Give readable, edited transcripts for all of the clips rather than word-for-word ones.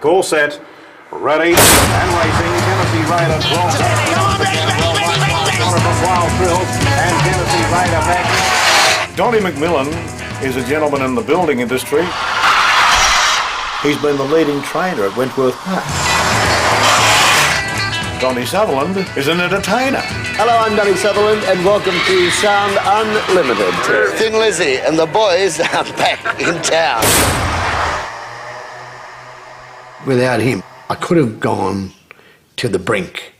Call set, ready, and racing. Tennessee Raider draws up. Wild Thrills, and Tennessee Raider back. Donnie McMilian is a gentleman in the building industry. He's been the leading trainer at Wentworth Park. Donnie Sutherland is an entertainer. Hello, I'm Donnie Sutherland, and welcome to Sound Unlimited. Thin Lizzy and the boys are back in town. Without him, I could have gone to the brink,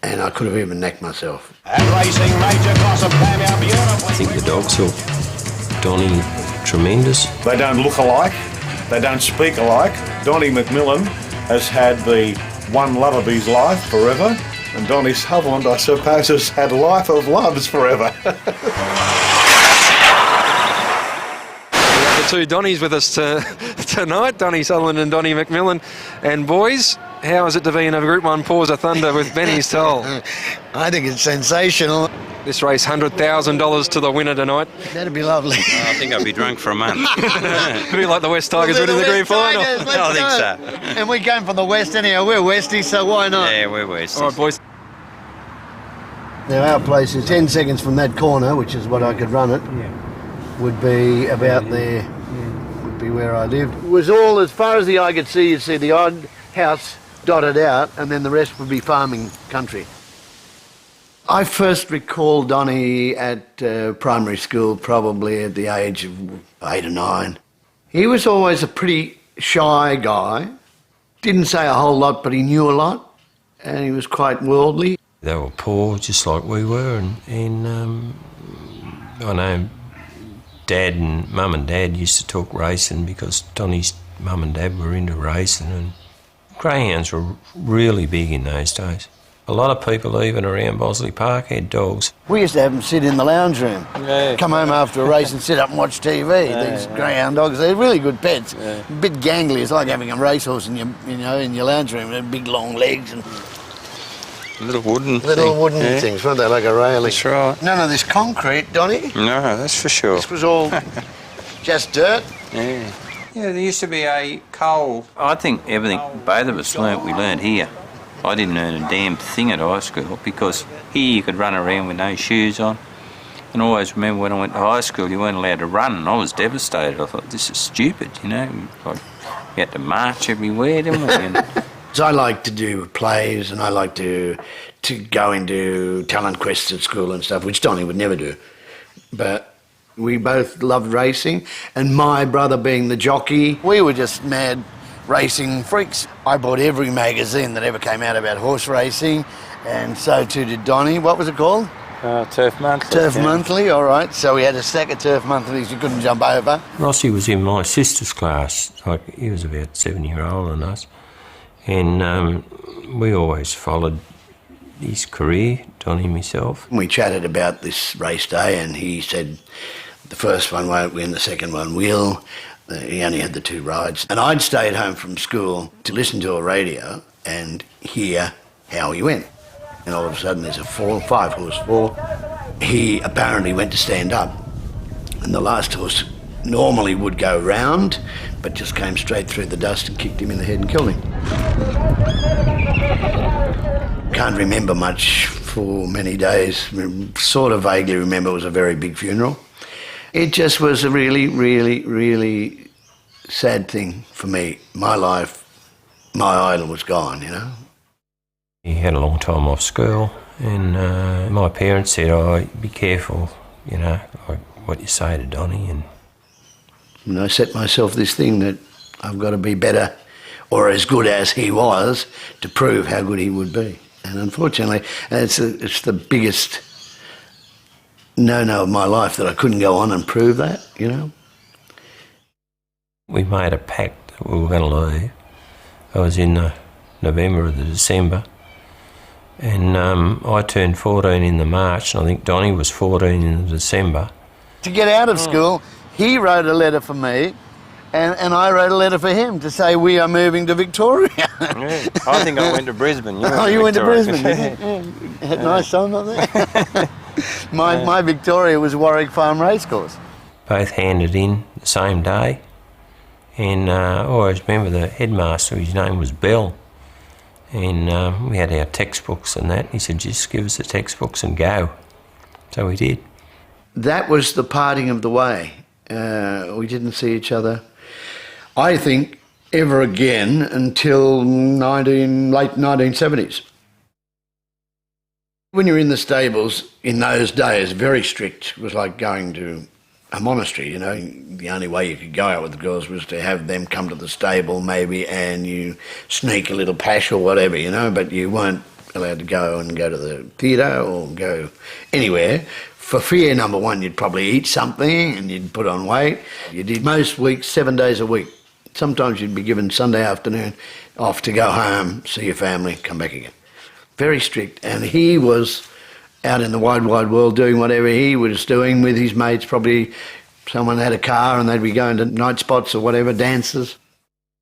and I could have even necked myself. And racing, Major Gossip came out beautifully. I think the dogs help Donnie tremendous. They don't look alike, they don't speak alike. Donnie McMilian has had the one love of his life forever, and Donnie Sutherland, I suppose, has had life of loves forever. The two Donnies with us tonight, Donnie Sutherland and Donnie McMilian. And boys, how is it to be in a Group 1 Paws of Thunder with Benny's Toll? I think it's sensational. This race, $100,000 to the winner tonight. That'd be lovely. I think I'll be drunk for a month. Could be like the West Tigers winning the grand final. I think so. And we came from the West anyhow. We're Westies, so why not? Yeah, we're Westies. All right, boys. Now, our place is 10 seconds from that corner, which is what I could run it, would be about there, would be where I lived. It was all, as far as the eye could see, you'd see the odd house dotted out, and then the rest would be farming country. I first recall Donnie at primary school, probably at the age of 8 or 9. He was always a pretty shy guy. Didn't say a whole lot, but he knew a lot, and he was quite worldly. They were poor, just like we were, and I know Dad and Mum and Dad used to talk racing because Donnie's Mum and Dad were into racing, and greyhounds were really big in those days. A lot of people, even around Bossley Park, had dogs. We used to have them sit in the lounge room, come home after a race and sit up and watch TV. These greyhound dogs, they're really good pets. A bit gangly. It's like having a racehorse in your, in your lounge room. They're big, long legs and Little wooden things, weren't they? Like a railing. That's right. None of this concrete, Donnie. No, that's for sure. This was all just dirt. Yeah, there used to be a coal. I think everything both of us we learnt here. I didn't learn a damn thing at high school because here you could run around with no shoes on. And I always remember when I went to high school, you weren't allowed to run, and I was devastated. I thought, this is stupid, Like, we had to march everywhere, didn't we? And I like to do plays, and I like to go into talent quests at school and stuff, which Donnie would never do. But we both loved racing, and my brother being the jockey, we were just mad racing freaks. I bought every magazine that ever came out about horse racing, and so too did Donnie. What was it called? Turf Monthly. Turf Monthly, all right. So we had a stack of Turf Monthlies you couldn't jump over. Rossi was in my sister's class. He was about 7 years older than us. And we always followed his career, Donnie and myself. We chatted about this race day, and he said the first one won't win, the second one will. He only had the 2 rides. And I'd stayed home from school to listen to a radio and hear how he went. And all of a sudden there's a 5-horse fall. He apparently went to stand up, and the last horse normally would go round, but just came straight through the dust and kicked him in the head and killed him. Can't remember much for many days. Sort of vaguely remember it was a very big funeral. It just was a really, really, really sad thing for me. My life, my idol was gone, He had a long time off school, and my parents said, be careful, like what you say to Donnie. And I set myself this thing that I've got to be better or as good as he was to prove how good he would be. And unfortunately, it's the biggest no-no of my life that I couldn't go on and prove that, We made a pact that we were going to leave. I was in the November or the December, and I turned 14 in the March, and I think Donnie was 14 in the December. To get out of school, he wrote a letter for me, and I wrote a letter for him to say we are moving to Victoria. Yeah, I think I went to Brisbane. You went to Brisbane, did you? Yeah. Had a nice time up there. My Victoria was Warwick Farm Racecourse. Both handed in the same day, And I always remember the headmaster, his name was Bell. And we had our textbooks and that. He said, just give us the textbooks and go. So we did. That was the parting of the way. We didn't see each other, I think, ever again until late 1970s. When you're in the stables in those days, very strict. It was like going to a monastery, you know. The only way you could go out with the girls was to have them come to the stable maybe and you sneak a little pash or whatever, you know, but you weren't allowed to go to the theatre or go anywhere. For fear, number one, you'd probably eat something and you'd put on weight. You did most weeks 7 days a week. Sometimes you'd be given Sunday afternoon off to go home, see your family, come back again. Very strict. And he was out in the wide, wide world doing whatever he was doing with his mates. Probably someone had a car and they'd be going to night spots or whatever, dances.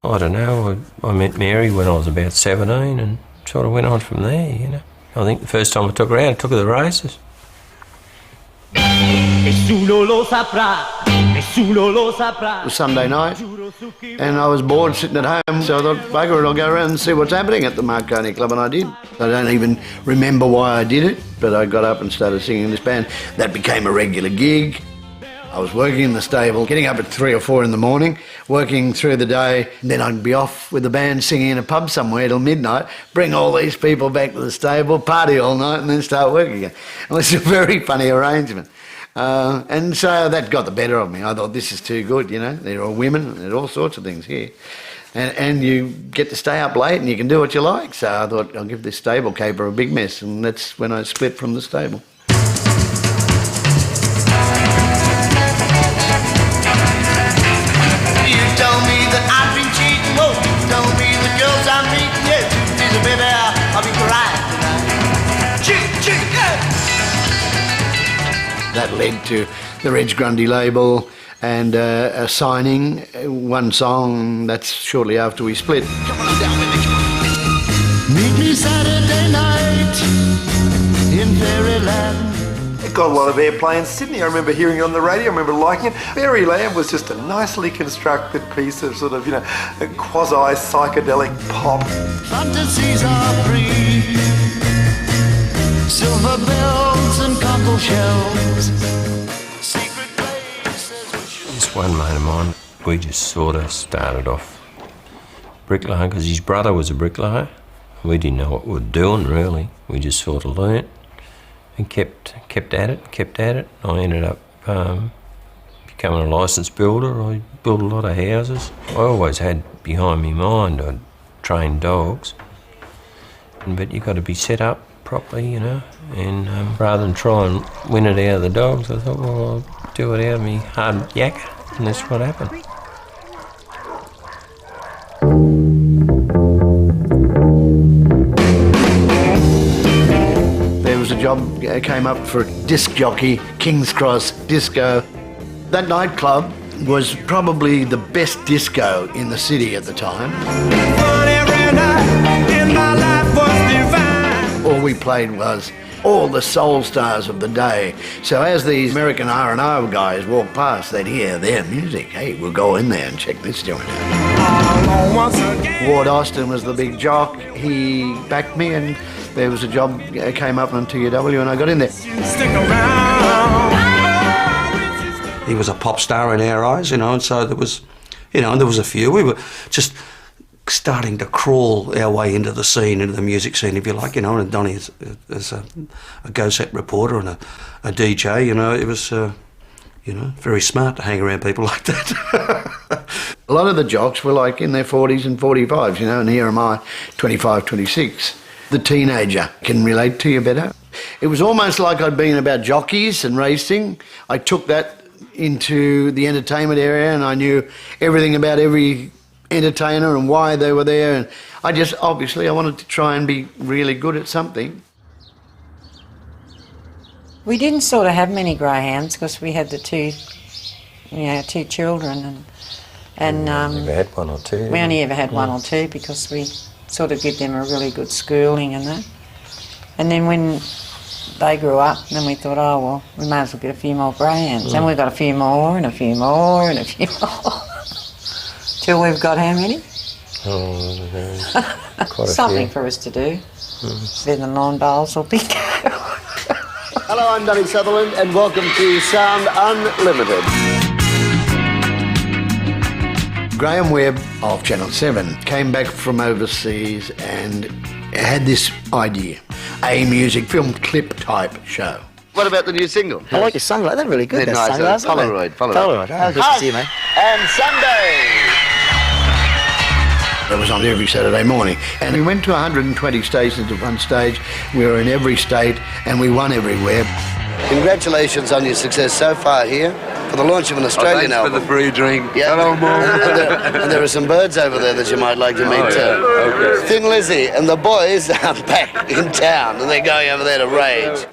I don't know. I met Mary when I was about 17 and sort of went on from there, you know. I think the first time I took her out, I took her to the races. It was Sunday night and I was bored sitting at home, so I thought, bugger it, I'll go around and see what's happening at the Marconi Club, and I did. I don't even remember why I did it, but I got up and started singing in this band. That became a regular gig. I was working in the stable, getting up at 3 or 4 in the morning, working through the day, and then I'd be off with the band singing in a pub somewhere till midnight, bring all these people back to the stable, party all night, and then start working again. It was a very funny arrangement. And so that got the better of me. I thought, this is too good, you know. There are women, there's all sorts of things here. And you get to stay up late and you can do what you like. So I thought, I'll give this stable caper a big mess, and that's when I split from the stable. That led to the Reg Grundy label and a signing, one song, that's shortly after we split. Come on down with me. Meet me Saturday night in Fairyland. It got a lot of airplay in Sydney. I remember hearing it on the radio. I remember liking it. Fairyland was just a nicely constructed piece of sort of, you know, a quasi-psychedelic pop. Fantasies are free. Silver bells and cockle shells. Secret places. This one mate of mine, we just sort of started off bricklayer because his brother was a bricklayer. We didn't know what we were doing really. We just sort of learnt and kept at it. I ended up becoming a licensed builder. I built a lot of houses. I always had behind me mind I'd train dogs, but you've got to be set up properly, you know, and rather than try and win it out of the dogs, I thought, well, I'll do it out of me hard yakka, and that's what happened. There was a job came up for a disc jockey, King's Cross Disco. That nightclub was probably the best disco in the city at the time. All we played was all the soul stars of the day. So as these American R&R guys walked past, they'd hear their music. Hey, we'll go in there and check this joint out. Ward Austin was the big jock. He backed me, and there was a job came up on TUW, and I got in there. He was a pop star in our eyes, you know, and so there was, you know, and there was a few. We were just starting to crawl our way into the scene, into the music scene, if you like, you know, and Donnie as a go set reporter and a DJ, you know, it was, you know, very smart to hang around people like that. A lot of the jocks were like in their 40s and 45s, you know, and here am I, 25, 26. The teenager can relate to you better. It was almost like I'd been about jockeys and racing. I took that into the entertainment area and I knew everything about every entertainer and why they were there, and I wanted to try and be really good at something. We didn't sort of have many greyhounds because we had the two children, and we only had one or two. We only ever had one or two because we sort of give them a really good schooling and that. And then when they grew up, then we thought, oh well, we may as well get a few more greyhounds. And we got a few more and a few more and a few more. Till we've got how many? Quite a Something few. for us to do. Then the lawn bowls will be Hello, I'm Donnie Sutherland, and welcome to Sound Unlimited. Graham Webb of Channel 7 came back from overseas and had this idea, a music film clip type show. What about the new single? I like your sunglasses. They're really good. They're Those nice. sunglasses, aren't they? Polaroid. Oh, good to see you, mate. And Sunday. It was on every Saturday morning. And we went to 120 stations at one stage. We were in every state and we won everywhere. Congratulations on your success so far here for the launch of an Australian thanks album. for the free drink. Yeah. Hello, Mum. And there are some birds over there that you might like to meet too. Okay. Thin Lizzy and the boys are back in town and they're going over there to rage.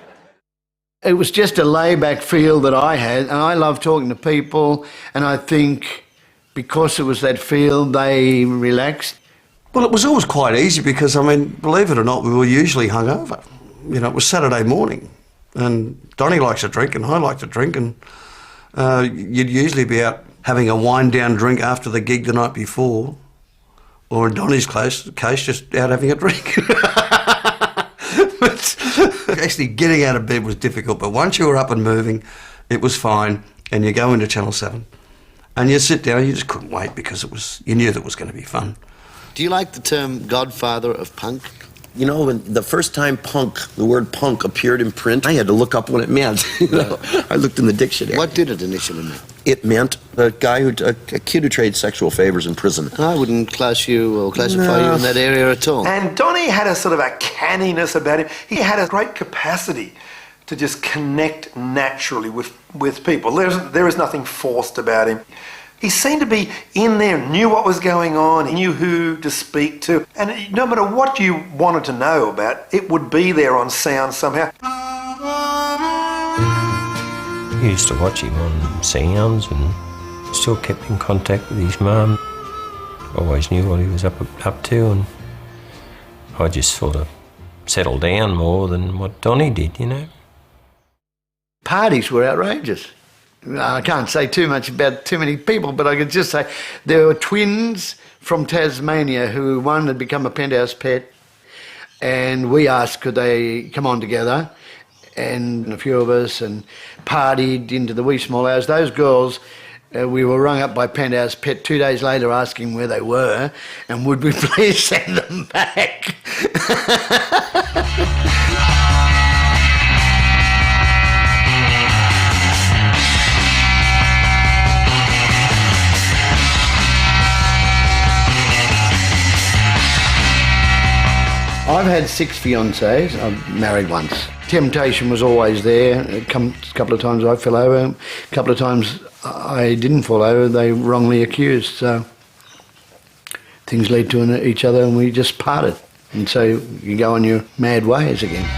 It was just a laid-back feel that I had, and I love talking to people, and I think because it was that feel, they relaxed. Well, it was always quite easy because, I mean, believe it or not, we were usually hungover. You know, it was Saturday morning, and Donnie likes to drink, and I like to drink, and you'd usually be out having a wind-down drink after the gig the night before, or in Donnie's case, just out having a drink. But actually getting out of bed was difficult, but once you were up and moving, it was fine, and you go into Channel 7, and you sit down, you just couldn't wait because you knew that it was going to be fun. Do you like the term godfather of punk? You know, when the first time the word punk appeared in print, I had to look up what it meant. I looked in the dictionary. What did it initially mean? It meant a kid who trades sexual favors in prison. I wouldn't classify you in that area at all. And Donnie had a sort of a canniness about him. He had a great capacity to just connect naturally with people. There is nothing forced about him. He seemed to be in there, knew what was going on, he knew who to speak to, and no matter what you wanted to know about, it would be there on sound somehow. I used to watch him on sounds and still kept in contact with his mum. Always knew what he was up to, and I just sort of settled down more than what Donnie did, you know. Parties were outrageous. I can't say too much about too many people, but I could just say there were twins from Tasmania who one had become a penthouse pet, and we asked could they come on together, and a few of us, and partied into the wee small hours. Those girls, we were rung up by Penthouse Pet 2 days later asking where they were and would we please send them back. I've had 6 fiancées. I've married once. Temptation was always there. A couple of times I fell over. A couple of times I didn't fall over. They wrongly accused. So things led to each other and we just parted. And so you go on your mad ways again.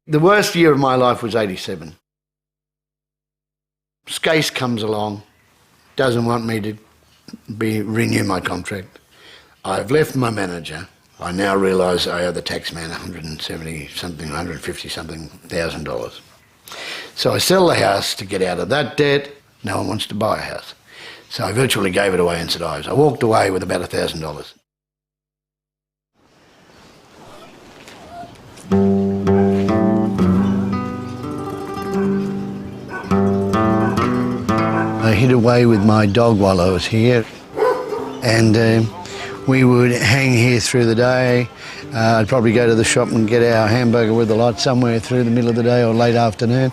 The worst year of my life was 87. Skase comes along, doesn't want me to renew my contract. I've left my manager. I now realise I owe the tax man $150,000. So I sell the house to get out of that debt. No one wants to buy a house. So I virtually gave it away in St Ives. I walked away with about $1,000. I hid away with my dog while I was here, and we would hang here through the day. I'd probably go to the shop and get our hamburger with the lot somewhere through the middle of the day or late afternoon.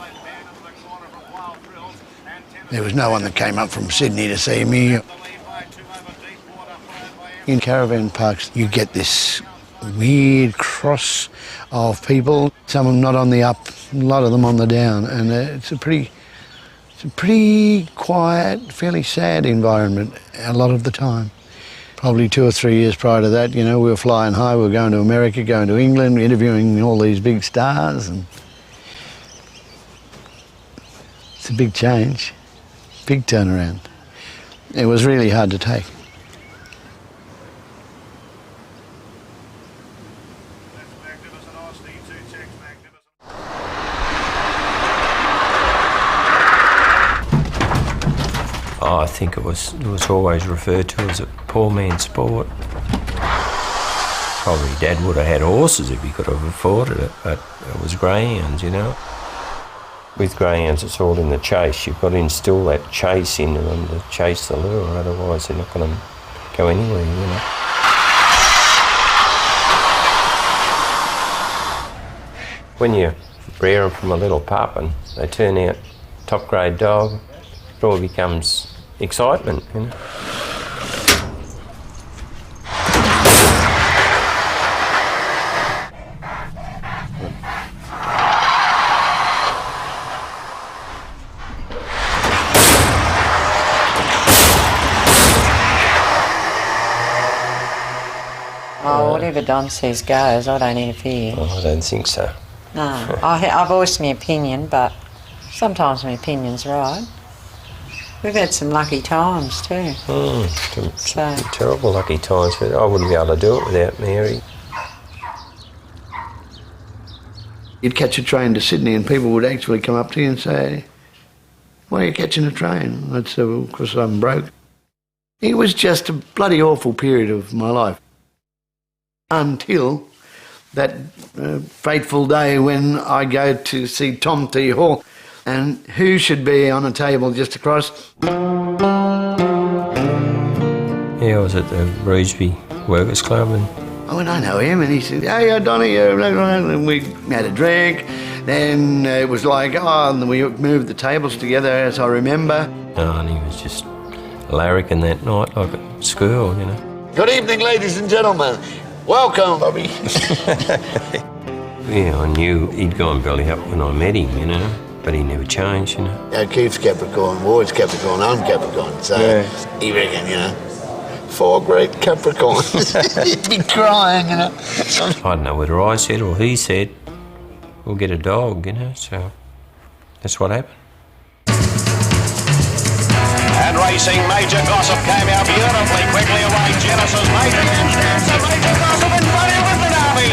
There was no one that came up from Sydney to see me. In caravan parks, you get this weird cross of people, some of them not on the up, a lot of them on the down, and it's a pretty quiet, fairly sad environment a lot of the time. Probably 2 or 3 years prior to that, you know, we were flying high, we were going to America, going to England, interviewing all these big stars, and it's a big change, big turnaround. It was really hard to take. I think it was always referred to as a poor man's sport. Probably Dad would have had horses if he could have afforded it, but it was greyhounds, you know. With greyhounds, it's all in the chase. You've got to instill that chase in them to chase the lure, otherwise they're not going to go anywhere, you know. When you rear them from a little pup and they turn out top grade dog, it all becomes excitement, you know. Oh, whatever Don says goes, I don't interfere. Oh, I don't think so. No, I voice my opinion, but sometimes my opinion's right. We've had some lucky times too. Some terrible lucky times, but I wouldn't be able to do it without Mary. You'd catch a train to Sydney and people would actually come up to you and say, "Why are you catching a train?" I'd say, "Well, because I'm broke." It was just a bloody awful period of my life. Until that fateful day when I go to see Tom T. Hall, and who should be on a table just across? Yeah, I was at the Revesby Workers Club and... Oh, and I know him, and he said, "Hey, Donnie," and we had a drink. Then it was like, and we moved the tables together, as I remember. Oh, and he was just larrikin that night like a school, you know. Good evening, ladies and gentlemen. Welcome, Bobby. Yeah, I knew he'd gone belly up when I met him, you know, but he never changed, you know. Keith's Capricorn, Ward's Capricorn, I'm Capricorn, so he reckon, you know, 4 great Capricorns. He'd be crying, you know. I don't know whether I said or he said, we'll get a dog, you know, so that's what happened. And racing, Major Gossip came out beautifully, quickly away, Genesis, Major Gossip, Major Gossip in front with the derby.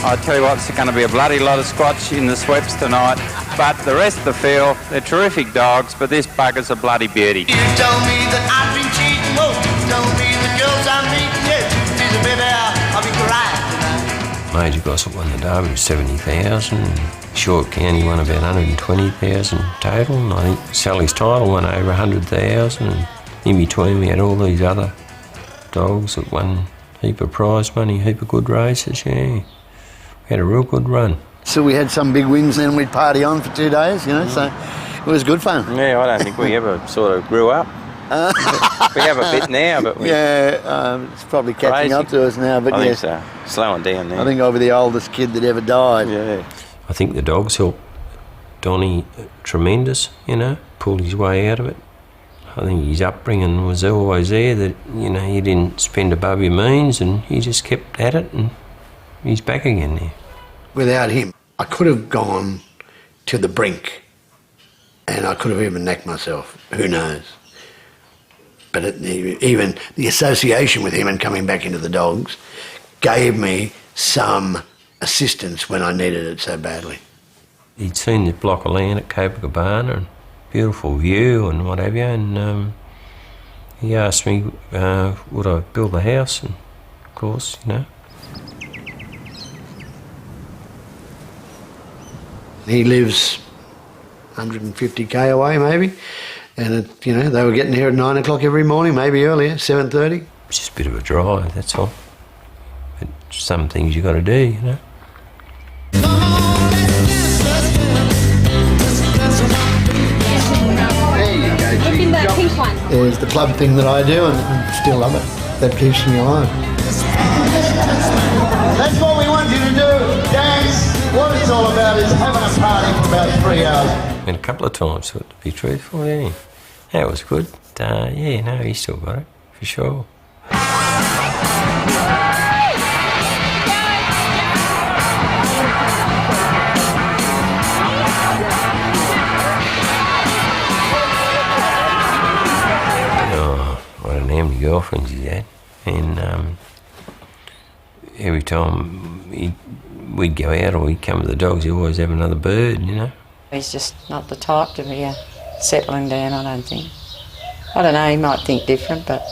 I tell you what, it's going to be a bloody lot of squash in the sweeps tonight, but the rest of the field, they're terrific dogs, but this bugger's a bloody beauty. You told me that I've been cheating, oh, you told me the girls I'm meeting, yes, she's a bit I'll be crying tonight. Major Gossip won the derby with 70,000. Short County won about 120,000 total, and I think Sally's Title won over 100,000, and in between we had all these other dogs that won a heap of prize money, a heap of good races, yeah. We had a real good run. So we had some big wins, and then we'd party on for 2 days, you know, so it was good fun. Yeah, I don't think we ever sort of grew up. We have a bit now, but we... Yeah, it's probably catching up to us now, but I think so. Slowing down now. I think I'll be the oldest kid that ever died. Yeah. I think the dogs helped Donnie tremendous, you know, pulled his way out of it. I think his upbringing was always there, that, you know, he didn't spend above your means and he just kept at it, and he's back again now. Without him, I could have gone to the brink and I could have even nacked myself, who knows. But even the association with him and coming back into the dogs gave me some assistance when I needed it so badly. He'd seen the block of land at Copacabana and beautiful view and what have you, and he asked me would I build a house, and of course, you know. He lives 150k away maybe, and you know, they were getting here at 9 o'clock every morning, maybe earlier, 7:30. It's just a bit of a drive, that's all. But some things you got to do, you know. There's the club thing that I do, and I still love it. That keeps me alive. That's what we want you to do, dance. What it's all about is having a party for about 3 hours. And a couple of times, to be truthful, yeah. That was good. Yeah, no, he still got it, for sure. I don't know how many girlfriends he had, and every time we'd go out or he'd come to the dogs, he'd always have another bird, you know. He's just not the type to be settling down, I don't think. I don't know, he might think different, but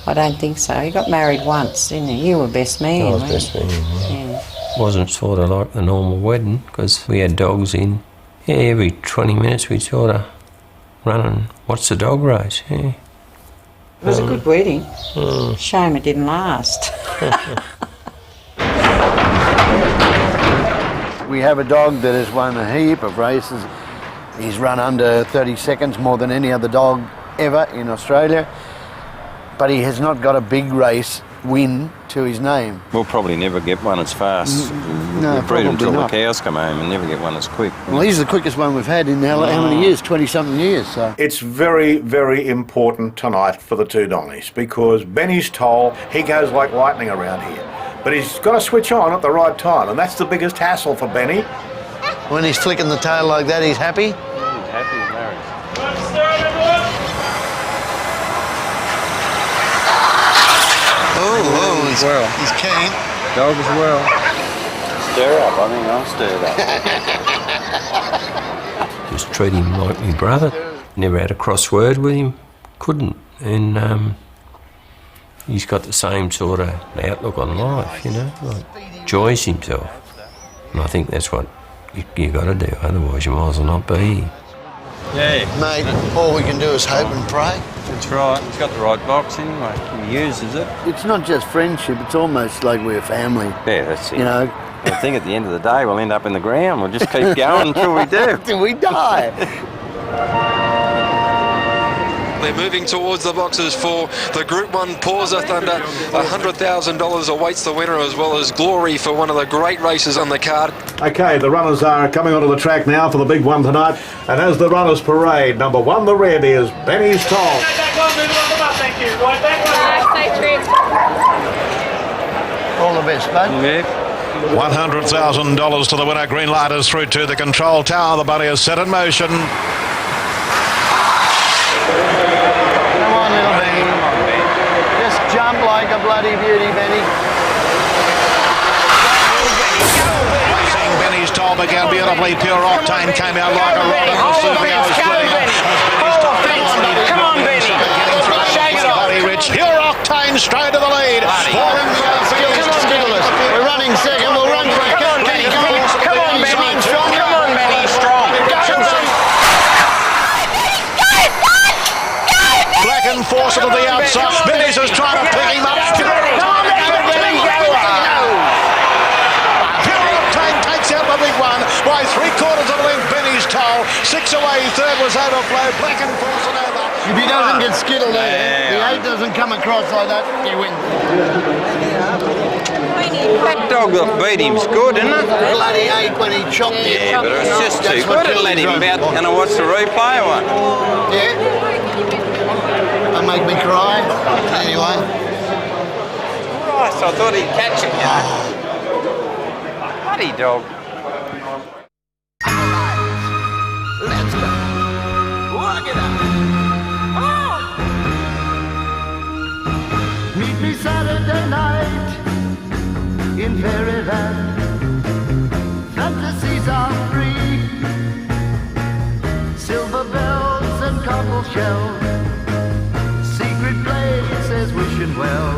I don't think so. He got married once, didn't he? You were best man, I was weren't best you? man, Yeah. Wasn't sort of like the normal wedding, because we had dogs in. Yeah, every 20 minutes we'd sort of run and watch the dog race, yeah. It was a good wedding. Mm. Shame it didn't last. We have a dog that has won a heap of races. He's run under 30 seconds more than any other dog ever in Australia, but he has not got a big race win to his name. We'll probably never get one as fast. No, we'll breed them probably till not. the cows come home and never get one as quick. Well, he's the quickest one we've had in how many years? 20-something years. So It's very, very important tonight for the Two Donnies because Benny's toll, he goes like lightning around here. But he's got to switch on at the right time, and that's the biggest hassle for Benny. when he's flicking the tail like that, he's happy. He's happy as Larry. Oh, he's keen. Dog as well. Stir up, I think I'll stir up. Just treat him like my brother. Never had a cross word with him. Couldn't. And he's got the same sort of outlook on life, you know, like enjoys himself. And I think that's what you got to do, otherwise you might as well not be here. Yeah. Mate, all we can do is hope and pray. That's right. He's got the right box anyway. He uses it. It's not just friendship, it's almost like we're family. Yeah, that's it. You know? I think at the end of the day we'll end up in the ground. We'll just keep going until we do. Till we die. They're moving towards the boxes for the Group 1 Pausa Thunder. $100,000 awaits the winner, as well as glory for one of the great races on the card. Okay, the runners are coming onto the track now for the big one tonight. And as the runners parade, number 1, the red, is Benny's Toll. All the best, mate. Yeah. $100,000 to the winner. Green light is through to the control tower. The body is set in motion. Come on, little Benny. Just jump like a bloody beauty, Benny. Racing Benny's Toll began beautifully. Pure Octane came out like a rocket. Come on, Benny. Shake it off. Rich. Pure Octane straight to the lead. We're running second. We'll run back. Come on, Benny. Come on, Benny. Come on, Benny. Strong. Black and force to the outside. Benny's is trying to pick him up. Pure Octane takes out the big one by 3/4 of a length. Benny's Toll 6 away. Third was Overflow. Black and force and over. If he doesn't get skittled there, the 8 doesn't come across like that, he wins. That dog that beat him's good, isn't it? Bloody 8 when he chopped it. Yeah, but it was just too good to let him about. And I watched the replay of it. Yeah. That make me cry. Anyway. Christ, I thought he'd catch it, you know. Bloody dog. Let's go. Walk it up. Meet me Saturday night in fairyland. Fantasies are free. Silver bells and cockle shells. Secret places wishing well.